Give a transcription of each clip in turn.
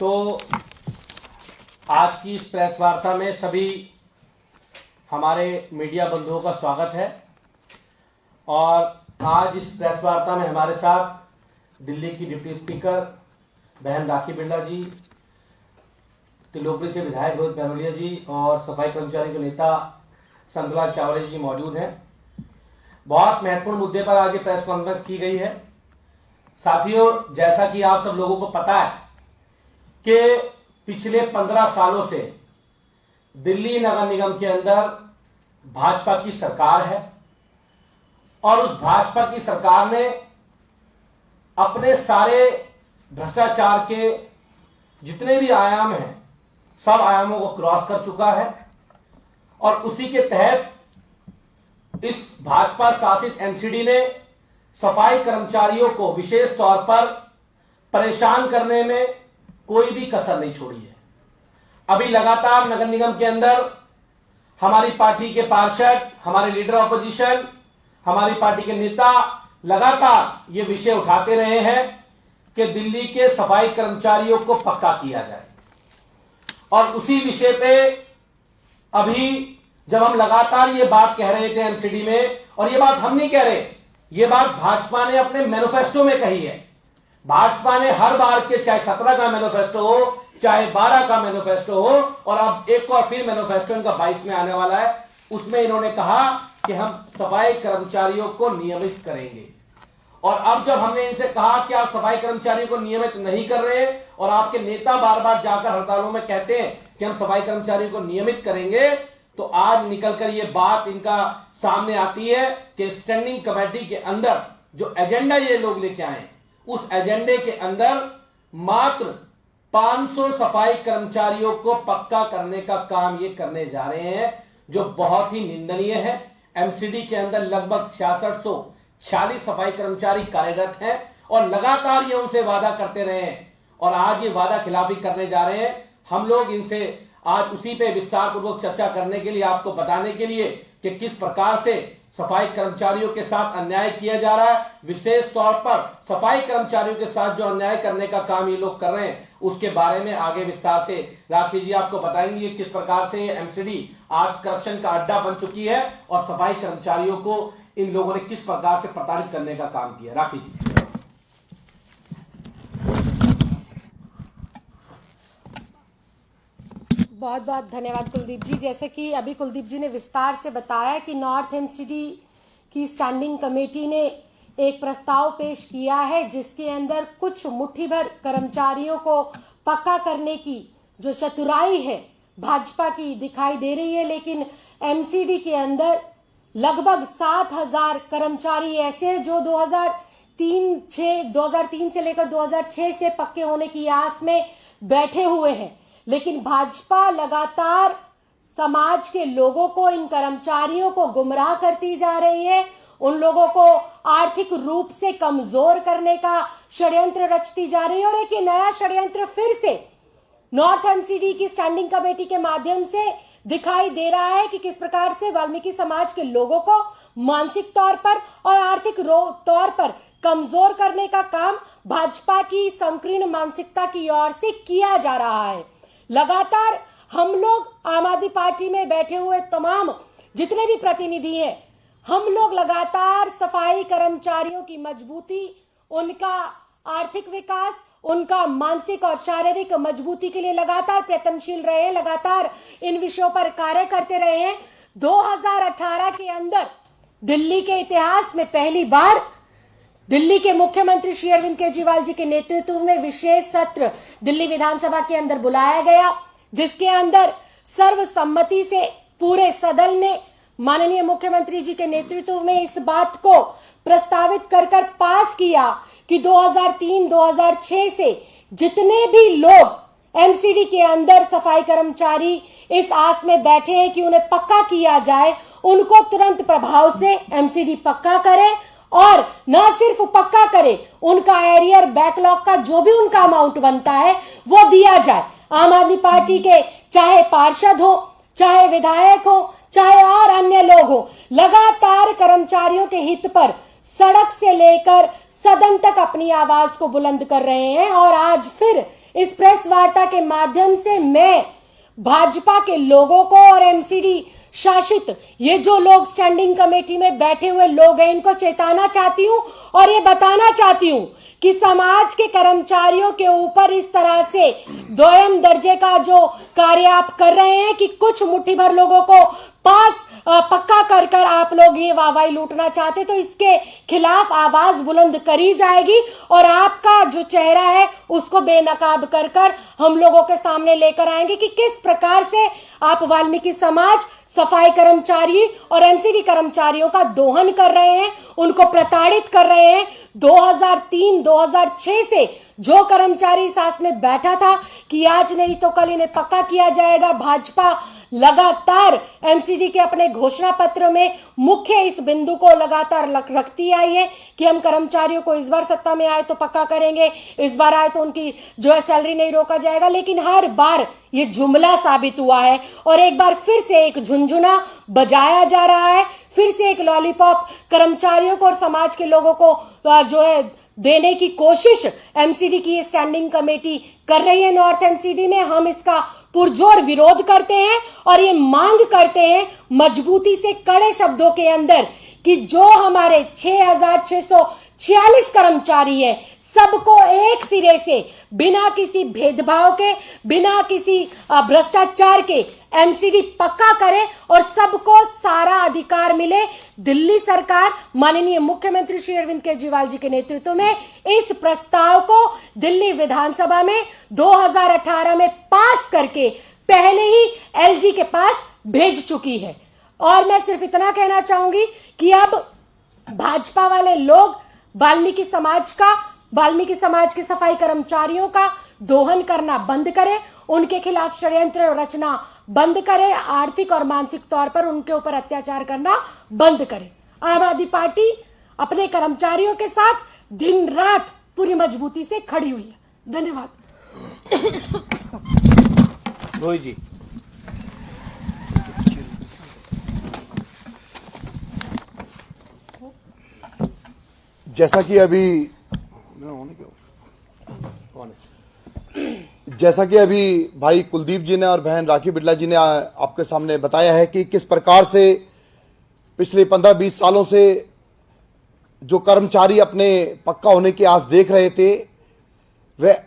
तो आज की इस प्रेस वार्ता में सभी हमारे मीडिया बंधुओं का स्वागत है। और आज इस प्रेस वार्ता में हमारे साथ दिल्ली की डिप्टी स्पीकर बहन राखी बिरला जी, तिलोपरी से विधायक रोहित बहरोलिया जी और सफाई कर्मचारी के नेता संतलाल चावड़े जी मौजूद हैं। बहुत महत्वपूर्ण मुद्दे पर आज ये प्रेस कॉन्फ्रेंस की गई है। साथियों, जैसा कि आप सब लोगों को पता है कि पिछले 15 सालों से दिल्ली नगर निगम के अंदर भाजपा की सरकार है और उस भाजपा की सरकार ने अपने सारे भ्रष्टाचार के जितने भी आयाम हैं सब आयामों को क्रॉस कर चुका है। और उसी के तहत इस भाजपा शासित एमसीडी ने सफाई कर्मचारियों को विशेष तौर पर परेशान करने में कोई भी कसर नहीं छोड़ी है। अभी लगातार नगर निगम के अंदर हमारी पार्टी के पार्षद, हमारे लीडर ऑपोजिशन, हमारी पार्टी के नेता लगातार ये विषय उठाते रहे हैं कि दिल्ली के सफाई कर्मचारियों को पक्का किया जाए। और उसी विषय पे अभी जब हम लगातार ये बात कह रहे थे एमसीडी में, और ये बात हम नहीं कह रहे, ये बात भाजपा ने अपने मैनिफेस्टो में कही है। भाजपा ने हर बार के चाहे 17 का मैनिफेस्टो हो, चाहे 12 का मैनिफेस्टो हो, और अब एक और फिर मैनिफेस्टो इनका 22 में आने वाला है, उसमें इन्होंने कहा कि हम सफाई कर्मचारियों को नियमित करेंगे। और अब जब हमने इनसे कहा कि आप सफाई कर्मचारियों को नियमित नहीं कर रहे हैं और आपके नेता बार बार जाकर हड़तालों में कहते हैं कि हम सफाई कर्मचारियों को नियमित करेंगे, तो आज निकलकर ये बात इनका सामने आती है कि स्टैंडिंग कमेटी के अंदर जो एजेंडा ये लोग लेके आए, उस एजेंडे के अंदर मात्र 500 सफाई कर्मचारियों को पक्का करने का काम ये करने जा रहे हैं, जो बहुत ही निंदनीय है। एमसीडी के अंदर लगभग 6646 सफाई कर्मचारी कार्यरत हैं और लगातार ये उनसे वादा करते रहे हैं और आज ये वादा खिलाफी करने जा रहे हैं। हम लोग इनसे आज उसी पे विस्तार पूर्वक चर्चा करने के लिए, आपको बताने के लिए कि किस प्रकार से सफाई कर्मचारियों के साथ अन्याय किया जा रहा है, विशेष तौर पर सफाई कर्मचारियों के साथ जो अन्याय करने का काम ये लोग कर रहे हैं, उसके बारे में आगे विस्तार से राखी जी आपको बताएंगे किस प्रकार से एमसीडी आज करप्शन का अड्डा बन चुकी है और सफाई कर्मचारियों को इन लोगों ने किस प्रकार से प्रताड़ित करने का काम किया। राखी जी। बहुत बहुत धन्यवाद कुलदीप जी। जैसे कि अभी कुलदीप जी ने विस्तार से बताया कि नॉर्थ एमसीडी की स्टैंडिंग कमेटी ने एक प्रस्ताव पेश किया है जिसके अंदर कुछ मुट्ठी भर कर्मचारियों को पक्का करने की जो चतुराई है भाजपा की दिखाई दे रही है, लेकिन एमसीडी के अंदर लगभग 7000 कर्मचारी ऐसे हैं जो 2003 से लेकर 2006 से पक्के होने की आस में बैठे हुए हैं। लेकिन भाजपा लगातार समाज के लोगों को, इन कर्मचारियों को गुमराह करती जा रही है, उन लोगों को आर्थिक रूप से कमजोर करने का षड्यंत्र रचती जा रही है। और एक ये नया षड्यंत्र फिर से नॉर्थ एमसीडी की स्टैंडिंग कमेटी के माध्यम से दिखाई दे रहा है कि किस प्रकार से वाल्मीकि समाज के लोगों को मानसिक तौर पर और आर्थिक तौर पर कमजोर करने का काम भाजपा की संकीर्ण मानसिकता की ओर से किया जा रहा है। लगातार हम लोग आम आदमी पार्टी में बैठे हुए तमाम जितने भी प्रतिनिधि हैं, हम लोग लगातार सफाई कर्मचारियों की मजबूती, उनका आर्थिक विकास, उनका मानसिक और शारीरिक मजबूती के लिए लगातार प्रयत्नशील रहे हैं, लगातार इन विषयों पर कार्य करते रहे हैं। 2018 के अंदर दिल्ली के इतिहास में पहली बार दिल्ली के मुख्यमंत्री श्री अरविंद केजरीवाल जी के नेतृत्व में विशेष सत्र दिल्ली विधानसभा के अंदर बुलाया गया, जिसके अंदर सर्वसम्मति से पूरे सदन ने माननीय मुख्यमंत्री जी के नेतृत्व में इस बात को प्रस्तावित कर पास किया कि 2003-2006 से जितने भी लोग एमसीडी के अंदर सफाई कर्मचारी इस आस में बैठे हैं कि उन्हें पक्का किया जाए, उनको तुरंत प्रभाव से एमसीडी पक्का करे और न सिर्फ पक्का करे, उनका एरियर बैकलॉग का जो भी उनका अमाउंट बनता है वो दिया जाए। आम आदमी पार्टी के चाहे पार्षद हो, चाहे विधायक हो, चाहे और अन्य लोग हो, लगातार कर्मचारियों के हित पर सड़क से लेकर सदन तक अपनी आवाज को बुलंद कर रहे हैं। और आज फिर इस प्रेस वार्ता के माध्यम से मैं भाजपा के लोगों को और एमसीडी शासित ये जो लोग स्टैंडिंग कमेटी में बैठे हुए लोग हैं, इनको चेताना चाहती हूं और ये बताना चाहती हूं कि समाज के कर्मचारियों के ऊपर इस तरह से दोयम दर्जे का जो कार्य आप कर रहे हैं कि कुछ मुट्ठी भर लोगों को पास पक्का कर कर आप लोग ये वाहवाही लूटना चाहते, तो इसके खिलाफ आवाज बुलंद करी जाएगी और आपका जो चेहरा है उसको बेनकाब कर कर हम लोगों के सामने लेकर आएंगे कि किस प्रकार से आप वाल्मीकि समाज, सफाई कर्मचारी और एमसीडी कर्मचारियों का दोहन कर रहे हैं, उनको प्रताड़ित कर रहे हैं। 2003-2006 से जो कर्मचारी साथ में बैठा था कि आज नहीं तो कल इन्हें पक्का किया जाएगा, भाजपा लगातार एमसीडी के अपने घोषणा पत्र में मुख्य इस बिंदु को लगातार रखती आई है कि हम कर्मचारियों को इस बार सत्ता में आए तो पक्का करेंगे, इस बार आए तो उनकी जो है सैलरी नहीं रोका जाएगा। लेकिन हर बार ये जुमला साबित हुआ है और एक बार फिर से एक झुनझुना बजाया जा रहा है, फिर से एक लॉलीपॉप कर्मचारियों को और समाज के लोगों को जो है देने की कोशिश एमसीडी की स्टैंडिंग कमेटी कर रही है नॉर्थ एमसीडी में। हम इसका पुरजोर विरोध करते हैं और ये मांग करते हैं मजबूती से, कड़े शब्दों के अंदर, कि जो हमारे 6,646 कर्मचारी हैं सबको एक सिरे से बिना किसी भेदभाव के, बिना किसी भ्रष्टाचार के एमसीडी पक्का करे और सबको सारा अधिकार मिले। दिल्ली सरकार माननीय मुख्यमंत्री श्री अरविंद केजरीवाल जी के नेतृत्व में इस प्रस्ताव को दिल्ली विधानसभा में 2018 में पास करके पहले ही एलजी के पास भेज चुकी है। और मैं सिर्फ इतना कहना चाहूंगी कि अब भाजपा वाले लोग वाल्मीकि समाज के सफाई कर्मचारियों का दोहन करना बंद करें, उनके खिलाफ षड्यंत्र रचना बंद करें, आर्थिक और मानसिक तौर पर उनके ऊपर अत्याचार करना बंद करें। आम आदमी पार्टी अपने कर्मचारियों के साथ दिन रात पूरी मजबूती से खड़ी हुई है। धन्यवाद। रोहित जी। जैसा कि अभी भाई कुलदीप जी ने और बहन राखी बिड़ला जी ने आपके सामने बताया है कि किस प्रकार से पिछले 15-20 सालों से जो कर्मचारी अपने पक्का होने की आस देख रहे थे, वे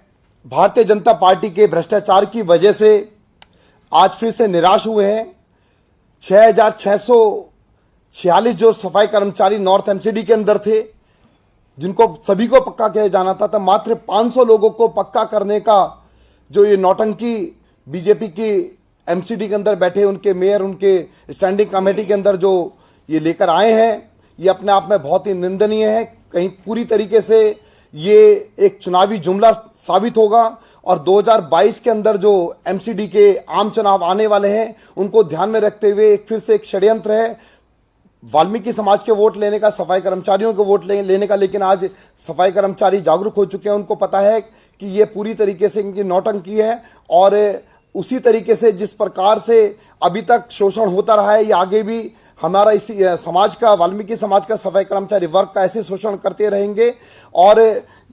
भारतीय जनता पार्टी के भ्रष्टाचार की वजह से आज फिर से निराश हुए हैं। 6,646 जो सफाई कर्मचारी नॉर्थ एमसीडी के अंदर थे, जिनको सभी को पक्का किया जाना था, तो मात्र 500 लोगों को पक्का करने का जो ये नौटंकी बीजेपी की एमसीडी के अंदर बैठे उनके मेयर, उनके स्टैंडिंग कमेटी के अंदर जो ये लेकर आए हैं, ये अपने आप में बहुत ही निंदनीय है। कहीं पूरी तरीके से ये एक चुनावी जुमला साबित होगा और 2022 के अंदर जो एमसीडी के आम चुनाव आने वाले हैं, उनको ध्यान में रखते हुए एक फिर से एक षड्यंत्र है वाल्मीकि समाज के वोट लेने का, सफाई कर्मचारियों के वोट लेने का। लेकिन आज सफाई कर्मचारी जागरूक हो चुके हैं, उनको पता है कि ये पूरी तरीके से इनकी नौटंकी है और उसी तरीके से जिस प्रकार से अभी तक शोषण होता रहा है, ये आगे भी हमारा इसी समाज का, वाल्मीकि समाज का सफाई कर्मचारी वर्ग का ऐसे शोषण करते रहेंगे। और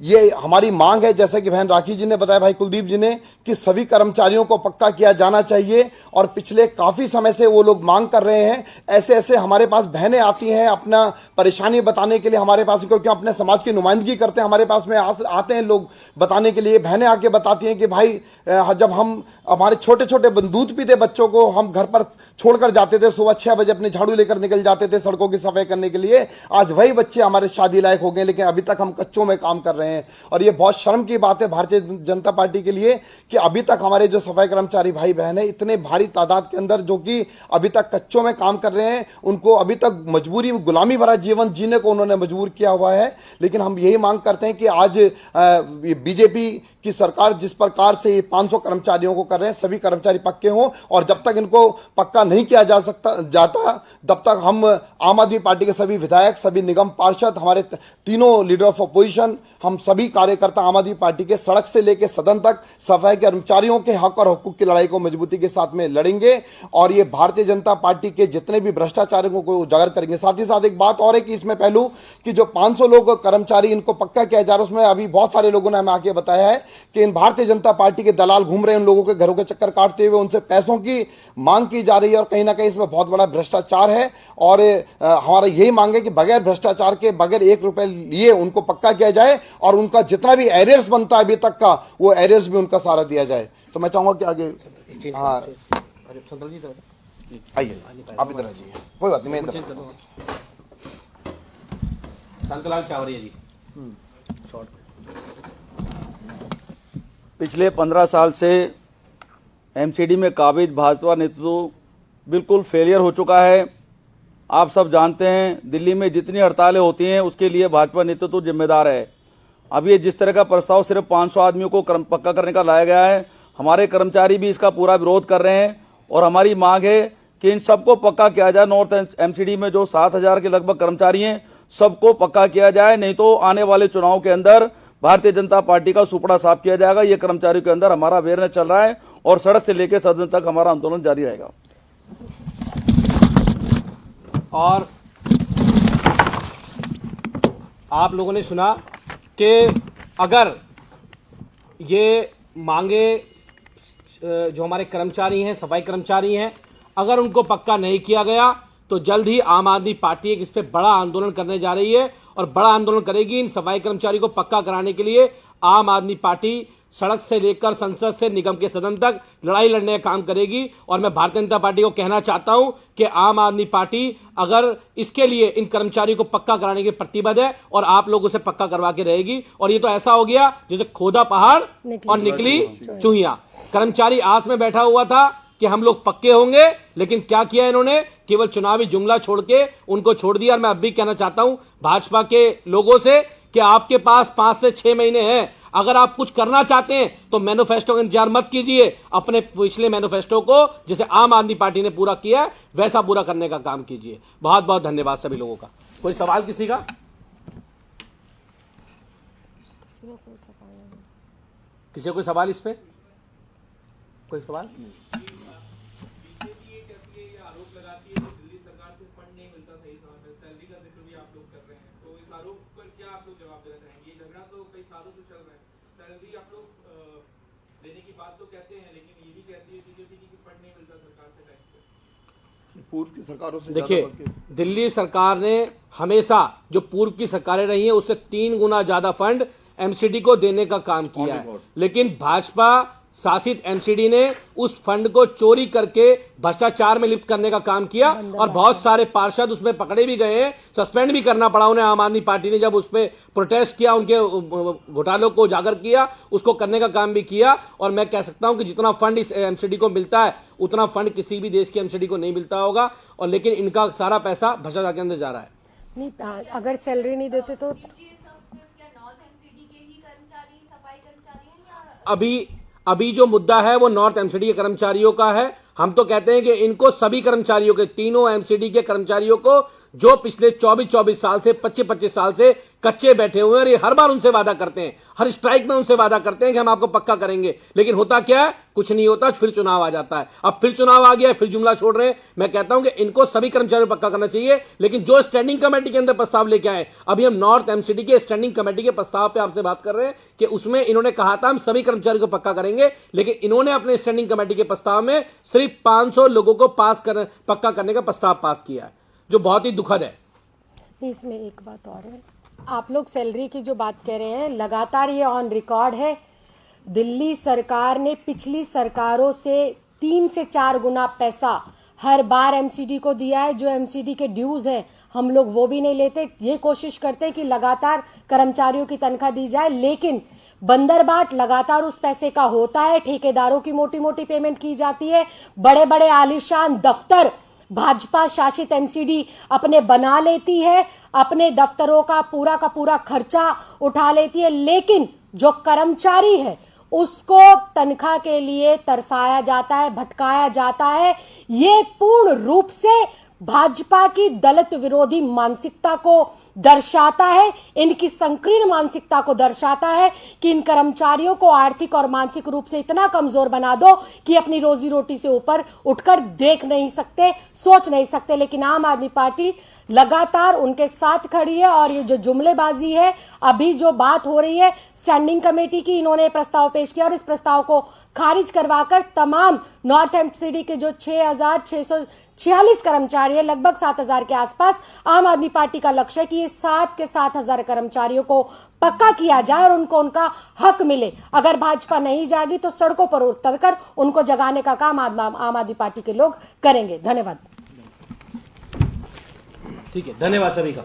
ये हमारी मांग है, जैसा कि बहन राखी जी ने बताया, भाई कुलदीप जी ने, कि सभी कर्मचारियों को पक्का किया जाना चाहिए। और पिछले काफ़ी समय से वो लोग मांग कर रहे हैं। ऐसे ऐसे हमारे पास बहनें आती हैं अपना परेशानी बताने के लिए हमारे पास, क्योंकि अपने समाज की नुमाइंदगी करते हैं, हमारे पास में आते हैं लोग बताने के लिए। बहनें आके बताती हैं कि भाई जब हम हमारे छोटे छोटे दूध पीते बच्चों को हम घर पर छोड़कर जाते थे, सुबह 6 बजे अपने झाड़ू लेकर निकल जाते थे सड़कों की सफाई करने के लिए, आज वही बच्चे हमारे शादी लायक हो गए, लेकिन अभी तक हम कच्चों में काम कर रहे हैं। और ये बहुत शर्म की बात है भारतीय जनता पार्टी के लिए कि अभी तक हमारे जो सफाई कर्मचारी भाई बहन है, इतने भारी तादाद के अंदर जो कि अभी तक कच्चों में काम कर रहे हैं, उनको अभी तक मजबूरी, गुलामी भरा जीवन जीने को उन्होंने मजबूर किया हुआ है। लेकिन हम यही मांग करते हैं कि आज बीजेपी की सरकार जिस प्रकार से 500 कर्मचारियों को कर रहे हैं, सभी कर्मचारी पक्के हों। और जब तक इनको पक्का नहीं किया जाता तब तक हम आम आदमी पार्टी के सभी विधायक, सभी निगम पार्षद, हमारे तीनों लीडर ऑफ अपोजिशन, हम हम सभी कार्यकर्ता आम आदमी पार्टी के सड़क से लेकर सदन तक सफाई कर्मचारियों के हक और हुकूक की लड़ाई को मजबूती के साथ में लड़ेंगे और ये भारतीय जनता पार्टी के जितने भी भ्रष्टाचारियों को उजागर करेंगे। साथ ही साथ एक बात और है कि इसमें पहलू कि जो 500 लोग कर्मचारी इनको पक्का किया जा रहा है, उसमें अभी बहुत सारे लोगों ने हमें आके बताया है कि इन भारतीय जनता पार्टी के दलाल घूम रहे हैं, उन लोगों के घरों के चक्कर काटते हुए उनसे पैसों की मांग की जा रही है और कहीं ना कहीं इसमें बहुत बड़ा भ्रष्टाचार है। और हमारा यही मांग है कि बगैर भ्रष्टाचार के, बगैर 1 रुपए लिए उनको पक्का किया जाए और उनका जितना भी एरियर्स बनता है अभी तक का, वो एरियर्स भी उनका सारा दिया जाए। तो मैं चाहूंगा कि आगे हाँ आइए, आप इधर आइए, कोई बात नहीं, मैं इधर। संतलाल चावरिया जी। पिछले 15 साल से एमसीडी में काबिज भाजपा नेतृत्व बिल्कुल फेलियर हो चुका है। आप सब जानते हैं दिल्ली में जितनी हड़तालें होती हैं उसके लिए भाजपा नेतृत्व जिम्मेदार है। अब ये जिस तरह का प्रस्ताव सिर्फ 500 आदमियों को पक्का करने का लाया गया है, हमारे कर्मचारी भी इसका पूरा विरोध कर रहे हैं और हमारी मांग है कि इन सबको पक्का किया जाए। नॉर्थ एमसीडी में जो 7000 के लगभग कर्मचारी हैं सबको पक्का किया जाए, नहीं तो आने वाले चुनाव के अंदर भारतीय जनता पार्टी का सुपड़ा साफ किया जाएगा। ये कर्मचारियों के अंदर हमारा अवेयरनेस चल रहा है और सड़क से लेकर सदन तक हमारा आंदोलन जारी रहेगा। और आप लोगों ने सुना कि अगर ये मांगे जो हमारे कर्मचारी हैं, सफाई कर्मचारी हैं, अगर उनको पक्का नहीं किया गया तो जल्द ही आम आदमी पार्टी एक इस पे बड़ा आंदोलन करने जा रही है और बड़ा आंदोलन करेगी। इन सफाई कर्मचारी को पक्का कराने के लिए आम आदमी पार्टी सड़क से लेकर संसद से निगम के सदन तक लड़ाई लड़ने का काम करेगी। और मैं भारतीय जनता पार्टी को कहना चाहता हूं कि आम आदमी पार्टी अगर इसके लिए इन कर्मचारियों को पक्का कराने के प्रतिबद्ध है और आप लोगों से पक्का करवा के रहेगी। और ये तो ऐसा हो गया जैसे खोदा पहाड़ और निकली चूहिया। कर्मचारी आस में बैठा हुआ था कि हम लोग पक्के होंगे, लेकिन क्या किया इन्होंने, केवल चुनावी जुमला छोड़ के उनको छोड़ दिया। और मैं अब भी कहना चाहता हूं भाजपा के लोगों से कि आपके पास 5 से 6 महीने हैं। अगर आप कुछ करना चाहते हैं तो मैनिफेस्टो का इंतजार मत कीजिए, अपने पिछले मैनिफेस्टो को जिसे आम आदमी पार्टी ने पूरा किया है वैसा पूरा करने का काम कीजिए। बहुत बहुत धन्यवाद सभी लोगों का। कोई सवाल किसी का? किसी को कोई सवाल इस पे? कोई सवाल? पूर्व की सरकारों से देखिए, दिल्ली सरकार ने हमेशा जो पूर्व की सरकारें रही हैं उससे 3 गुना ज्यादा फंड एमसीडी को देने का काम किया है, लेकिन भाजपा शासित एमसीडी ने उस फंड को चोरी करके भ्रष्टाचार में लिप्त करने का काम किया और बहुत सारे पार्षद उसमें पकड़े भी गए हैं, सस्पेंड भी करना पड़ा उन्हें। आम आदमी पार्टी ने जब उस पर प्रोटेस्ट किया, उनके घोटालों को उजागर किया, उसको करने का काम भी किया। और मैं कह सकता हूं कि जितना फंड इस एमसीडी को मिलता है उतना फंड किसी भी देश की एमसीडी को नहीं मिलता होगा, और लेकिन इनका सारा पैसा भ्रष्टाचार के अंदर जा रहा है। नहीं, अगर सैलरी नहीं देते तो अभी जो मुद्दा है वो नॉर्थ एमसीडी के कर्मचारियों का है। हम तो कहते हैं कि इनको सभी कर्मचारियों के, तीनों एमसीडी के कर्मचारियों को जो पिछले 24 साल से 25 साल से कच्चे बैठे हुए हैं, और ये हर बार उनसे वादा करते हैं, हर स्ट्राइक में उनसे वादा करते हैं कि हम आपको पक्का करेंगे, लेकिन होता क्या है, कुछ नहीं होता। फिर चुनाव आ जाता है, अब फिर चुनाव आ गया, फिर जुमला छोड़ रहे हैं। मैं कहता हूं कि इनको सभी कर्मचारियों को पक्का करना चाहिए, लेकिन जो स्टैंडिंग कमेटी के अंदर प्रस्ताव लेके आए, अभी हम नॉर्थ एमसीडी के स्टैंडिंग कमेटी के प्रस्ताव पे आपसे बात कर रहे हैं कि उसमें इन्होंने कहा था हम सभी कर्मचारियों को पक्का करेंगे, लेकिन इन्होंने अपने स्टैंडिंग कमेटी के प्रस्ताव में सिर्फ 500 लोगों को पक्का करने का प्रस्ताव पास किया है, जो बहुत ही दुखद है। इसमें एक बात और है, आप लोग सैलरी की जो बात कह रहे हैं, लगातार ये ऑन रिकॉर्ड है। दिल्ली सरकार ने पिछली सरकारों से 3 से 4 गुना पैसा हर बार एमसीडी को दिया है। जो एमसीडी के ड्यूज हैं हम लोग वो भी नहीं लेते, ये कोशिश करते हैं कि लगातार कर्मचारियों की तनख्वाह दी जाए, लेकिन बंदरबाट लगातार उस पैसे का होता है। ठेकेदारों की मोटी मोटी पेमेंट की जाती है, बड़े बड़े आलीशान दफ्तर भाजपा शासित एमसीडी अपने बना लेती है, अपने दफ्तरों का पूरा खर्चा उठा लेती है, लेकिन जो कर्मचारी है उसको तनख्वाह के लिए तरसाया जाता है, भटकाया जाता है। ये पूर्ण रूप से भाजपा की दलित विरोधी मानसिकता को दर्शाता है, इनकी संकीर्ण मानसिकता को दर्शाता है कि इन कर्मचारियों को आर्थिक और मानसिक रूप से इतना कमजोर बना दो कि अपनी रोजी रोटी से ऊपर उठकर देख नहीं सकते, सोच नहीं सकते। लेकिन आम आदमी पार्टी लगातार उनके साथ खड़ी है और ये जो जुमलेबाजी है, अभी जो बात हो रही है स्टैंडिंग कमेटी की, इन्होंने प्रस्ताव पेश किया और इस प्रस्ताव को खारिज करवाकर तमाम नॉर्थ एमसीडी के जो 6,646 कर्मचारी है, लगभग 7,000 के आसपास, आम आदमी पार्टी का लक्ष्य है कि ये 7 के 7,000 कर्मचारियों को पक्का किया जाए और उनको उनका हक मिले। अगर भाजपा नहीं जागी तो सड़कों पर उतरकर उनको जगाने का काम आम आदमी पार्टी के लोग करेंगे। धन्यवाद। ठीक है, धन्यवाद सभी का।